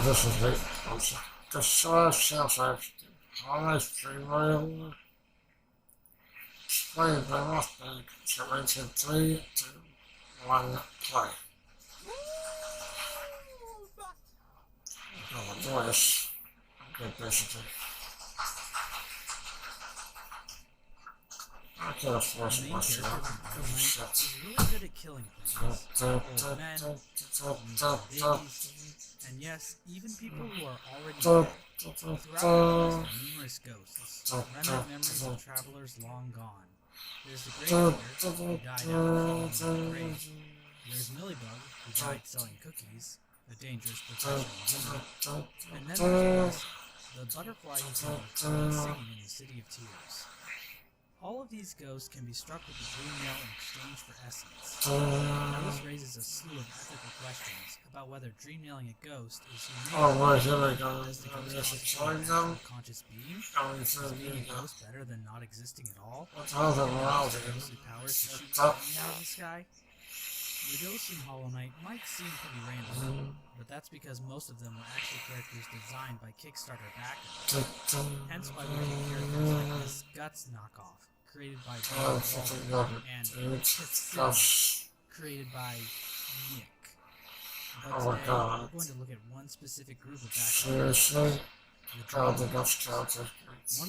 this is it. The source self-acting. Almost dream Played by Mothman. So it's in 3, 2, 1, play. Oh, voice. Good basically. I can't force myself. He's really good at killing things. Old men, babies, and yes, even people who are already dead. Throughout the numerous ghosts, remnant memories of travelers long gone. There's the grave digger, who died after falling into the grave. There's Millibug, who died selling cookies, a dangerous profession. And then there's Melissa, the butterfly who singing in the City of Tears. All of these ghosts can be struck with the dream mail in exchange for essence. Now this raises a slew of ethical questions about whether dream mailing a ghost is humane. Does the ghost constitute a conscious being? Is being a ghost better than not existing at all? Ghostly powers to shoot lightning out of the sky? The ghosts in Hollow Knight might seem pretty random, but that's because most of them were actually characters designed by Kickstarter backers. Hence why we get characters like this Guts knockoff, created by Bob and Kitsil, created by Nick. But today, we're going to look at one specific group of backers. One of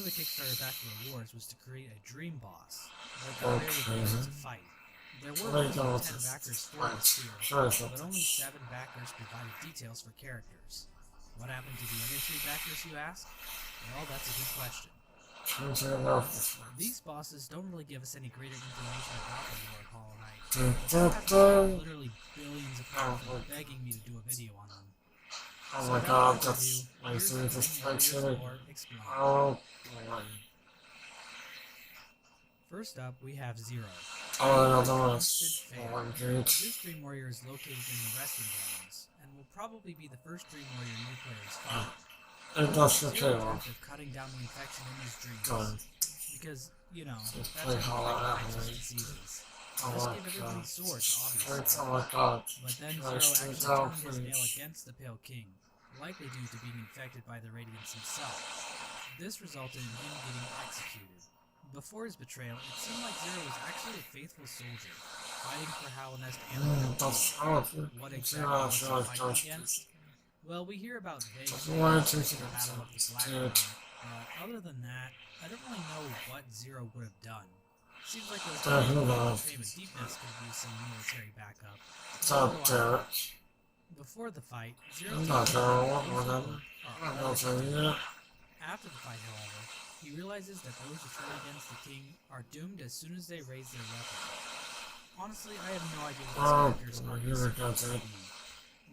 the Kickstarter backer rewards was to create a dream boss that the player would use to fight. There were only 10 backers for this tier, but only 7 backers provided details for characters. What happened to the other 3 backers, you ask? Well, that's a good question. These bosses don't really give us any greater information about the lore of Hollow Knight. Literally billions of people begging me to do a video on them. Oh my god, that's my favorite. Oh boy. First up, we have Zero. Oh, no, This Dream Warrior is located in the Resting Grounds, and will probably be the first Dream Warrior new players find. Zero of cutting down the infection in his dreams. Because, you know, that's how diseases. Just give everybody swords, obviously. Oh my god. But then Zero actually turned his nail against the Pale King, likely due to being infected by the Radiance himself. This resulted in him getting executed. Before his betrayal, it seemed like Zero was actually a faithful soldier, fighting for Hallownest and the What exactly was he fighting against? Well, we hear about vague the Battle of the Blackburn, but other than that, I don't really know what Zero would have done. Seems like those Fame of Deepness could use some military backup. Before the fight, Zero After the fight, however, he realizes that those who turn against the king are doomed as soon as they raise their weapon. Honestly, I have no idea what this character's arc is,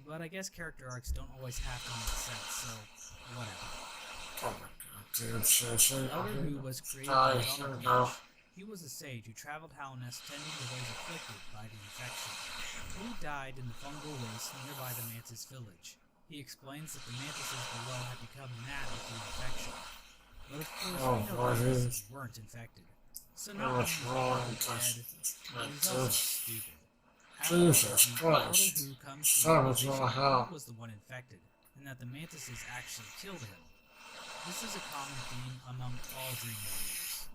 but I guess character arcs don't always have to make sense, so whatever. Elder Who was created by Donald. He was a sage who traveled Hallownest tending to those afflicted by the infection. Who died in the fungal waste nearby the Mantis village. He explains that the mantises below had become mad with the infection. But of course, we know the mantises weren't infected. So not only was he dead, but he's also stupid. Jesus Christ. Who comes to the realization that he was the one infected, and that the mantises actually killed him. This is a common theme among all Dream Warriors.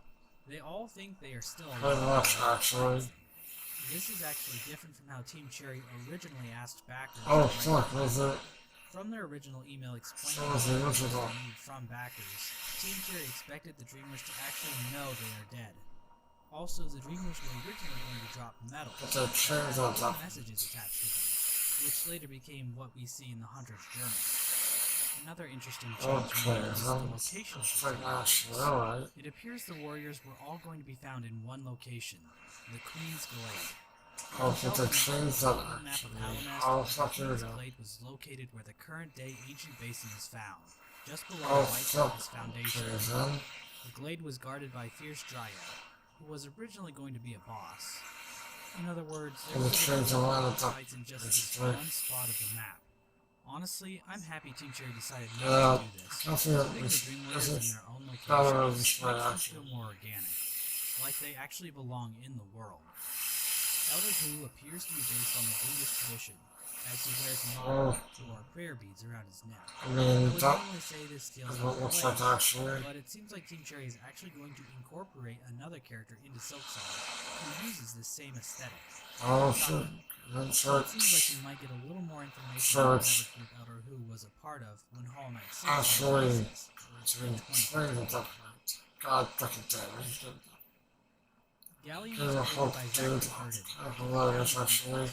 They all think they are still alive. This is actually different from how Team Cherry originally asked backers. Oh fuck, was it? From their original email explaining what they need from backers, Team Cherry expected the Dreamers to actually know they are dead. Also, the Dreamers were originally going to drop medals with messages attached to them, which later became what we see in the Hunter's Journal. Another interesting change is the location of the Dreamers. It appears the warriors were all going to be found in one location, the Queen's Glade. Oh, but the trees are Queen's Glade was located where the current-day ancient basin is found, just below the White Surface Foundation. The glade was guarded by Fierce Dryad, who was originally going to be a boss. In other words, there was fights in just this one spot of the map. Honestly, I'm happy Team Cherry decided not to do this. To make the Dream Warriors in their own location makes them feel more organic, like they actually belong in the world. Elder Who appears to be based on the Buddhist tradition, as he wears Oh, motto or prayer beads around his neck. I I mean, would that normally say this feels is out what of looks place, like actually. but it seems like Team Cherry is actually going to incorporate another character into Silksong who uses this same aesthetic. Oh, shit. And So so it seems like we might get a little more information so about it's whatever group Elder Who was a part of when Hollow Knight 6 actually releases in between 20 and 2015. God fucking damn it. Galleon Here's was a created whole by dude. Zachary Burden, Hilarious, actually.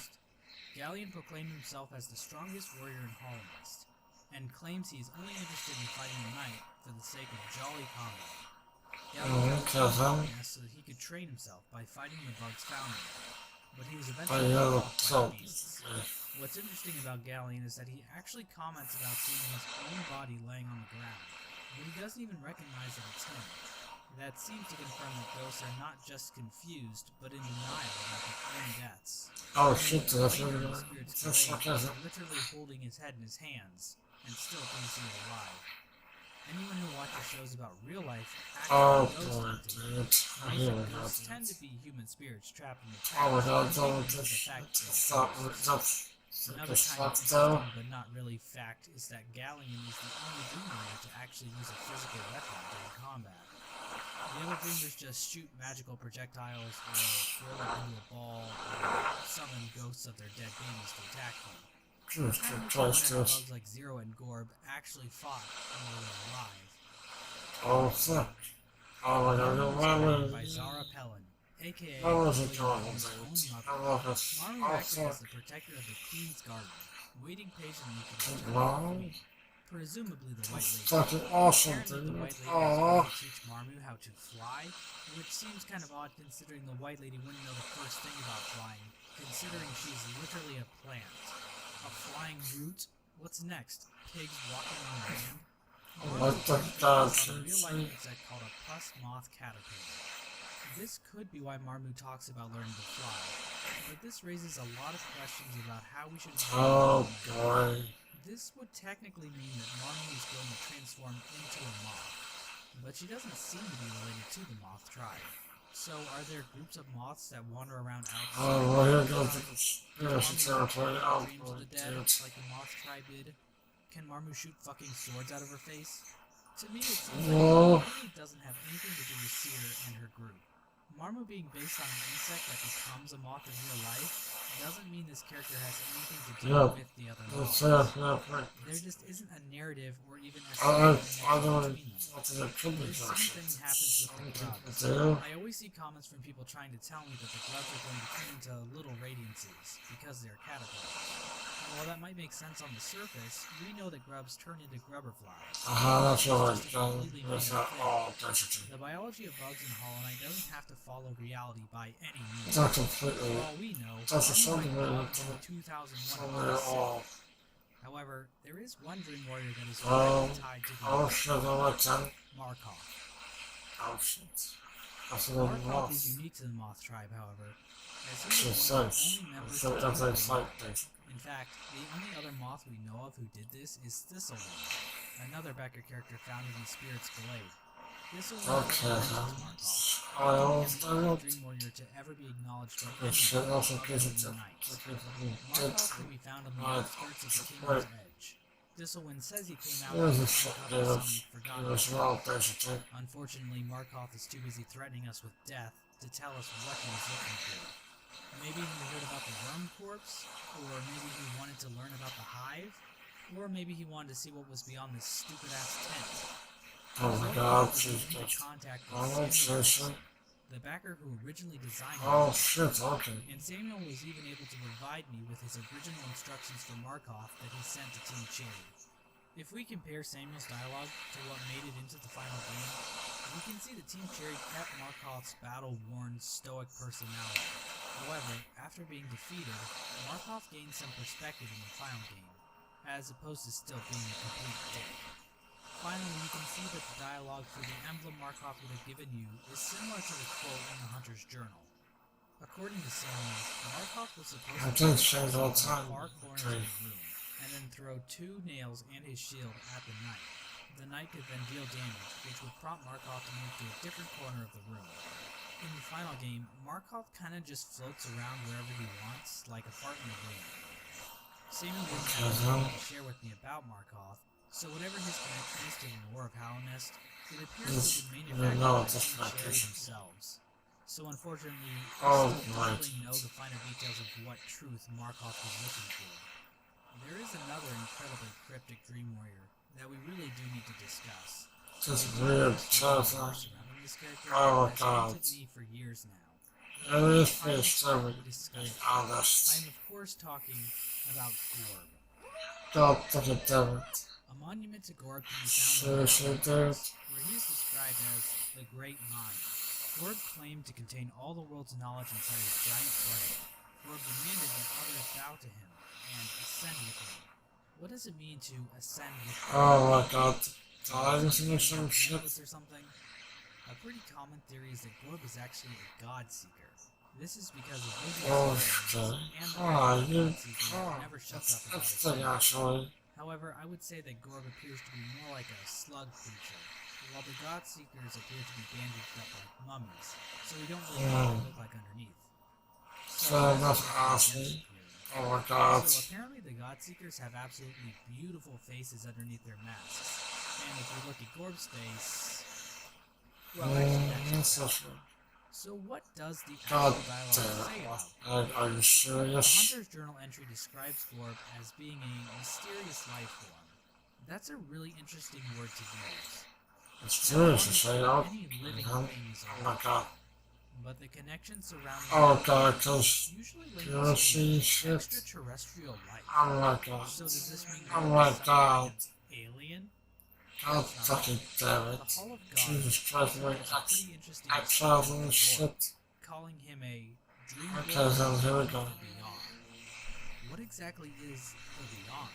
Galleon proclaimed himself as the strongest warrior in Hollow Mist, and claims he is only interested in fighting a knight for the sake of jolly combat. Galleon Because chose so that he could train himself by fighting the bugs found in it, but he was I eventually know, killed by so, beasts. What's interesting about Galleon is that he actually comments about seeing his own body laying on the ground, but he doesn't even recognize that it's him. That seems to confirm that ghosts are not just confused, but in denial about their own deaths. oh shit, that's Later, really the spirit's that's delayed, sarcasm. literally holding his head in his hands, and still thinks he is alive. Anyone who watches shows about real life Oh actual ghost boy, hunting dude. I knows hear that it ghosts now. tend to be human spirits trapped in the Oh my past, god, and don't maybe the just fact that stop with ghosts. that. Another Just kind of stop though. interesting but not really fact is that Galleon is the only Doom Warrior to actually use a physical weapon during combat. The other Dreamers just shoot magical projectiles or throw them into a ball or summon ghosts of their dead babies to attack them. Just Kind of tries wonder how to. bugs like Zero and Gorb actually fought when they were alive. Oh fuck. Oh my god, no, why Marmu was would by Zara Pellin, aka why was it William going Marmu's on? own mother. I love this. Marmu Oh acted as fuck. the protector of the Queen's Garden, waiting patiently for the return of the Wow. Queen, presumably the White It's Lady. fucking awesome, Apparently, the dude. White Lady was Oh. going to teach Marmu how to fly, which seems kind of odd considering the White Lady wouldn't know the first thing about flying, considering she's literally a plant. A flying root? What's next? Pigs walking on the land? What the god? On a real-life insect called a pus moth caterpillar. This could be why Marmu talks about learning to fly, but this raises a lot of questions about how we should Oh boy. This would technically mean that Marmu is going to transform into a moth, but she doesn't seem to be related to the moth tribe. So are there groups of moths that wander around outside? Oh, well, here goes the Can conspiracy territory. Oh dream to boy, the dead, dude. like the moth tribe did? Can Marmu shoot fucking swords out of her face? To me, it seems Whoa. like it really doesn't have anything to do with Seer and her group. Marmu being based on an insect that becomes a moth in real life doesn't mean this character has anything to do Yeah, with the other That's moths. right. There just isn't a narrative or even a I connection don't between them. what the could be This same thing happens with the grubs. do. I always see comments from people trying to tell me that the grubs are going to turn into little radiances because they're caterpillars. And while that might make sense on the surface, we know that grubs turn into grubber flowers. That's right, It's just a John. completely That's made-up not thing. all basically. The biology of bugs in Hollow Knight doesn't have to follow reality by any means. It's not completely. For all we know, That's a Marmu something might that belong to the 2001 somewhere set. all. However, there is one Dream Warrior that is Oh, directly tied to the oh shit, I like that. Markov. Oh shit. That's a little Markov is lost. unique to the Moth tribe, however, as It's he was just one of the such. only members So to that's enter like the fight moth. things. In fact, the only other moth we know of who did this is Thistlewind, another Becker character found in the Spirit's Glade. Thistlewind Okay, represents Markov, I the almost only don't. Dream Warrior to ever be acknowledged by This shit anyone also other gives than it the to. Knights. Dead. Markov can be found on the Right. outskirts of the Right. Kingdom's Edge. Thistlewind says he came out There's a to shit find there. some forgotten It was wrong, basically. Unfortunately, Markov is too busy threatening us with death to tell us what he was looking for. Maybe he heard about the worm corpse, or maybe he wanted to learn about the hive, or maybe he wanted to see what was beyond this stupid-ass tent. Oh my Markov god, was she's into just. contact with Oh, Samuel seriously? Wilson, the backer who originally designed Oh it. shit, okay. And Samuel was even able to provide me with his original instructions for Markov that he sent to Team Cherry. If we compare Samuel's dialogue to what made it into the final game, we can see that Team Cherry kept Markov's battle-worn, stoic personality. However, after being defeated, Markov gained some perspective in the final game, as opposed to still being a complete dick. Finally, you can see that the dialogue for the emblem Markov would have given you is similar to the quote in the Hunter's Journal. According to Samuel, Markov was supposed I to think change all the time. far corners of the room, and then throw 2 nails and his shield at the knight. The knight could then deal damage, which would prompt Markov to move to a different corner of the room. In the final game, Markov kinda just floats around wherever he wants, like a fart in a balloon. Sammy didn't Okay, have then. anything to share with me about Markov, so whatever his connection is to the lore of Hallownest, it appears to have been manufactured by Team Cherry themselves. So unfortunately, we Oh, still right. don't really know the finer details of what truth Markov was looking for. There is another incredibly cryptic dream warrior that we really do need to discuss. This A weird story person. surrounding this character Oh, has God. haunted me for years now. Every To find fish this out, would we be discussed. I honest. am of course talking about Gorb. God took it down. A monument to Gorb can be found in Seriously, the dude. Hallownest, where he is described as the Great Mind. Gorb claimed to contain all the world's knowledge inside his giant brain. Gorb demanded that others bow to him and ascend with him. What does it mean to ascend with him? Oh my God. I was Something in some like shit. Hamlet or something? A pretty common theory is that Gorb is actually a god seeker. This is because of Oh, visual shit. and the Ah, fact that you. God Seeker Oh, never shuts up about that's his thing faith. actually. However, I would say that Gorb appears to be more like a slug creature, while the God Seekers appear to be bandaged up like mummies, so we don't really know what they look like underneath. Fair enough, honestly. Oh my God. So apparently the God Seekers have absolutely beautiful faces underneath their masks, and if you look at Gorb's face, well, actually that's That's just so true. So what does the God actual dialogue say damn about it. Are you The serious? Hunter's Journal entry describes Gorb as being a mysterious life form. That's a really interesting word to use. It's serious to say out. Any living You know? things Oh are, my God. but the connection surrounding Oh them God, cause usually you links see to shit. extraterrestrial life. Oh my God. So does this mean Oh Gorb my is some God. kind of alien? God fucking damn The it. Hall of God Jesus Christ, like is a pretty interesting X-Files description and of Gorb, shit. calling him a dream Okay, dweller then here we of go. the beyond. What exactly is the beyond?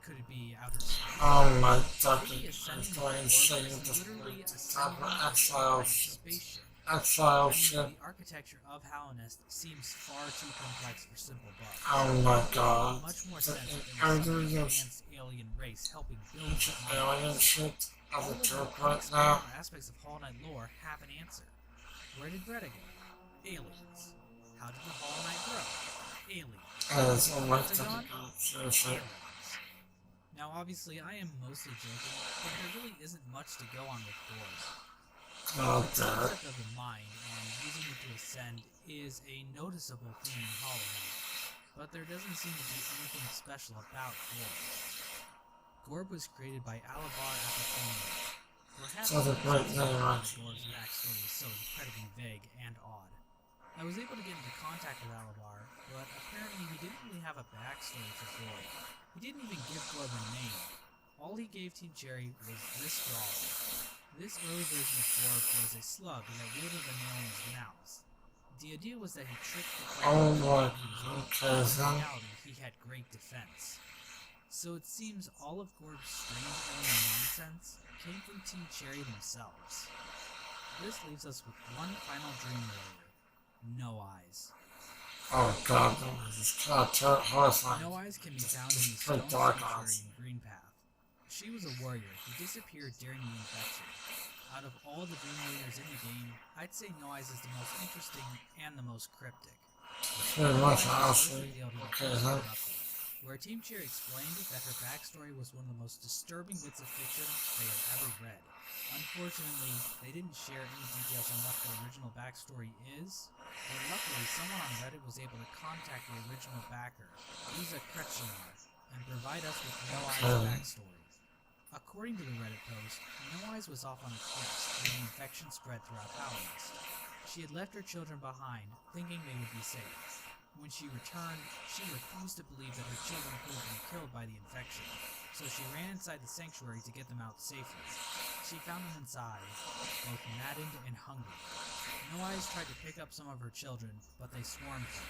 Could it be outer space? Oh my God, Maybe it's ascending going with insane Gorb at is this literally point. ascending Proper with a X-Files shit. spaceship. X-Files shit. The architecture of Hallownest seems far too complex for simple bugs. Oh my God. Much more sense that I there was some do this advanced alien race helping build the alien shit All as a of the joke right unexplainable now. aspects of Hollow Knight lore have an answer. Where did Greta go? Aliens. How did the Hollow Knight grow? Aliens. As oh my Pentagon? God, seriously. Aliens. Now, obviously, I am mostly joking, but there really isn't much to go on with Gorb. Oh The damn it. concept of the mind and using it to ascend is a noticeable theme in Hollow Knight, but there doesn't seem to be anything special about Gorb. Gorb was created by Alabar Apophenia. Perhaps Sounds like right that's name, why right? Gorb's backstory is so incredibly vague and odd. I was able to get into contact with Alabar, but apparently he didn't really have a backstory for Gorb. He didn't even give Gorb a name. All he gave Team Cherry was this drawing. This early version of Gorb was a slug that wielded an alien's mouth. The idea was that he tricked the player Oh into my thinking he was weak, God, but in then. reality he had great defense. So it seems all of Gorb's strange alien nonsense came from Team Cherry themselves. This leaves us with one final dream warrior, No Eyes. Oh God, this is kind of horrifying. No Eyes can be found in the It's pretty Stone dark, Sanctuary honestly. in Green Path. She was a warrior who disappeared during the infection. Out of all the dream warriors in the game, I'd say No Eyes is the most interesting and the most cryptic. Very much, No Eyes was honestly. revealed in the Okay, first then. update, where Team Cheer explained that her backstory was one of the most disturbing bits of fiction they had ever read. Unfortunately, they didn't share any details on what the original backstory is, but luckily someone on Reddit was able to contact the original backer, Lisa Kretschmer, and provide us with No Eyes' backstory. According to the Reddit post, No Eyes was off on a quest when the infection spread throughout Hallownest. She had left her children behind, thinking they would be safe. When she returned, she refused to believe that her children could have been killed by the infection, so she ran inside the sanctuary to get them out safely. She found them inside, both maddened and hungry. No Eyes tried to pick up some of her children, but they swarmed her,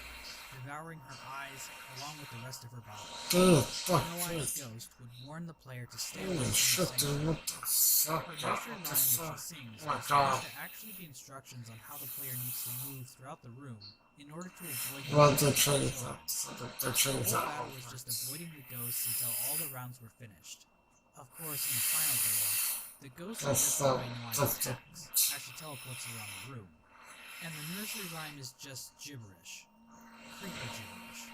devouring her eyes along with the rest of her body. Dude, fuck No Eyes' this. ghost would warn the player to stay away Holy from the shit, sanctuary. dude, what the fuck? Her What nursery the rhyme that fuck? she sings Oh my was God. supposed to actually be instructions on how the player needs to move throughout the room in order to avoid Well, the they ghosts' changed children. that. They The changed whole that battle whole was just part. avoiding the ghosts until all the rounds were finished. Of course, in the final game, the ghosts are That's just by No Eyes' that's the. attacks, as she teleports around the room. And the nursery rhyme is just gibberish. Creepy gibberish.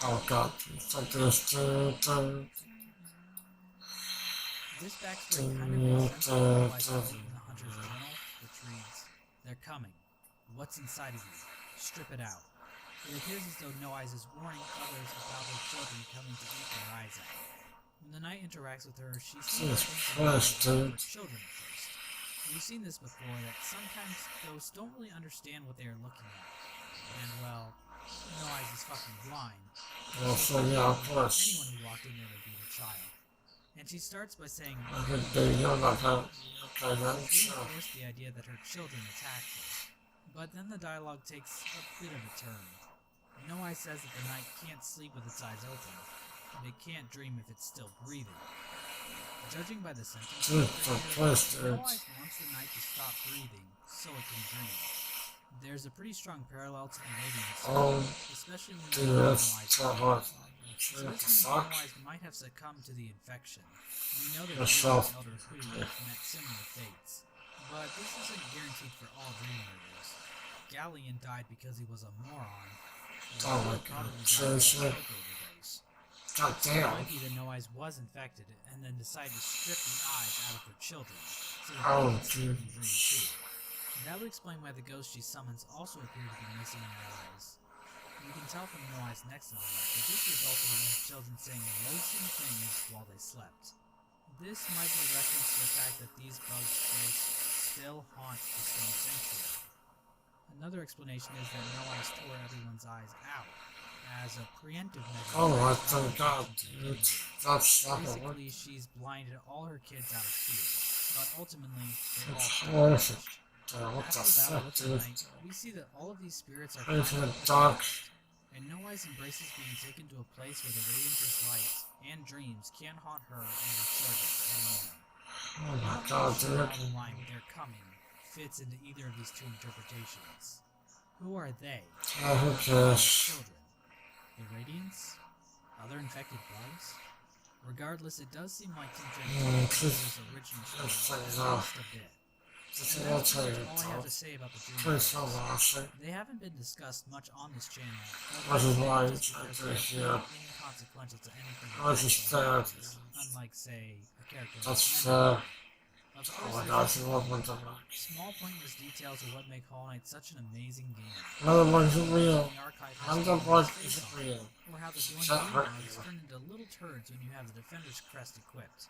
Oh god, it's like this. This backstory kind of makes sense with Noah's quote in the Hunter's Journal, which reads, "They're coming. What's inside of you? Strip it out." It appears as though No Eyes is warning others about her children coming to eat their eyes out. When the knight interacts with her, she seems to think that No Eyes is her children at first. We've seen this before, that sometimes ghosts don't really understand what they are looking at. And, well, No Eyes is fucking blind. Well, so yeah, of course. Anyone who walked in there would be a child. And she starts by saying, I think they know about that. Okay, then, she so. reinforced the idea that her children attacked her. But then the dialogue takes a bit of a turn. No Eye says that the knight can't sleep with its eyes open, and it can't dream if it's still breathing. Judging by the sentence, No Eyes wants the knight to stop breathing so it can dream. There's a pretty strong parallel to the Radiant story, especially when you know No Eyes. Especially when No Eyes might have succumbed to the infection. We know that the Elder Who met similar fates, but this isn't guaranteed for all dream murders. Galleon died because he was a moron. Oh my god, seriously? God damn. It might be that No Eyes was infected and then decided to strip the eyes out of her children, so that Oh, they could dream too. That would explain why the ghosts she summons also appear to be missing their eyes. You can tell from No Eyes' next dialogue that this resulted in his children saying loathsome things while they slept. This might be reference to the fact that these bug ghosts still haunt the stone sanctuary. Another explanation is that No Eyes tore everyone's eyes out as a preemptive measure. Oh my god, dude. That's not basically, she's blinded all her kids out of fear, but ultimately they all horrific. What the After battle fuck, with the dude? knight, we see that all of these spirits are Crazy finally dark. and No Eyes embraces being taken to a place where the radiance is light and dreams can't haunt her and her children anymore. Oh my god, dude. How the line "they're coming" fits into either of these two interpretations. Who are they? Oh, who cares? Children. The Radiants? Other infected bugs? Regardless, it does seem like Tim Tracy's original story just a bit. And that's all I have to say about the dream. They haven't been discussed much on this channel. Inconsequential to anything. Unlike, say, a character like Oh my god, I love one time. small pointless details are what make Hollow Knight such an amazing game. Another one isn't real. Another one isn't real. Or how the glowing bugs turn into little turds when you have the Defender's crest equipped.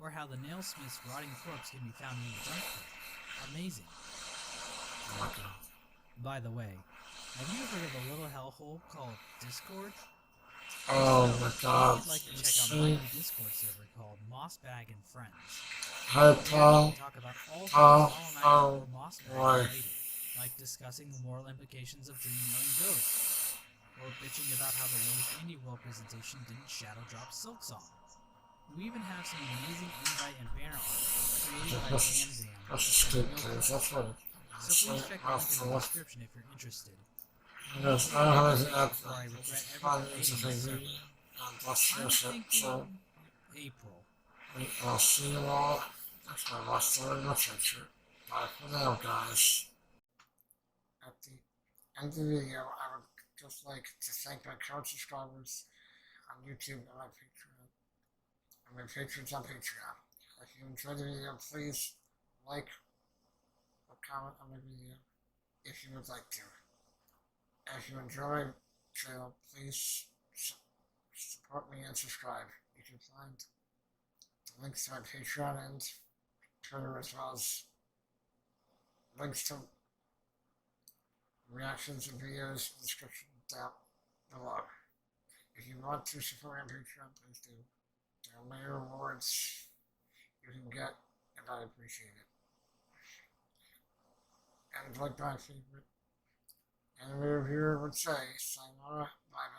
Or how the Nailsmith's rotting corpse can be found in the junk pit. Amazing. Oh my god. By the way, have you heard of a little hellhole called Discord? Oh my god. I'd like to check out my new Discord server called Mossbag and Friends. Hi, Paul. Talk about all things Hollow Knight or Mossbag related, like discussing the moral implications of dreaming and ghosts, or bitching about how the latest Indie World presentation didn't shadow drop Silk Song. We even have some amazing invite and banner art created by Zamzam. That's a stupid place. That's what So please check the link in the description if you're interested. Yes, I don't have anything else. Before I regret It's ever fun, creating it's a this thing. server. That's I'm your shit. So, thinking April. I'll see you all. That's my last story in the future. Bye for now, guys. At the end of the video, I would just like to thank my current subscribers on YouTube and my Patreon. And my patrons on Patreon. If you enjoyed the video, please like or comment on the video if you would like to. And if you enjoy the channel, please support me and subscribe. You can find the links to my Patreon and Twitter, as well as links to reactions and videos in the description down below. If you want to support me on Patreon, please do. There are many rewards you can get, and I appreciate it. And like my favorite anime reviewer would say, sayonara, bye bye.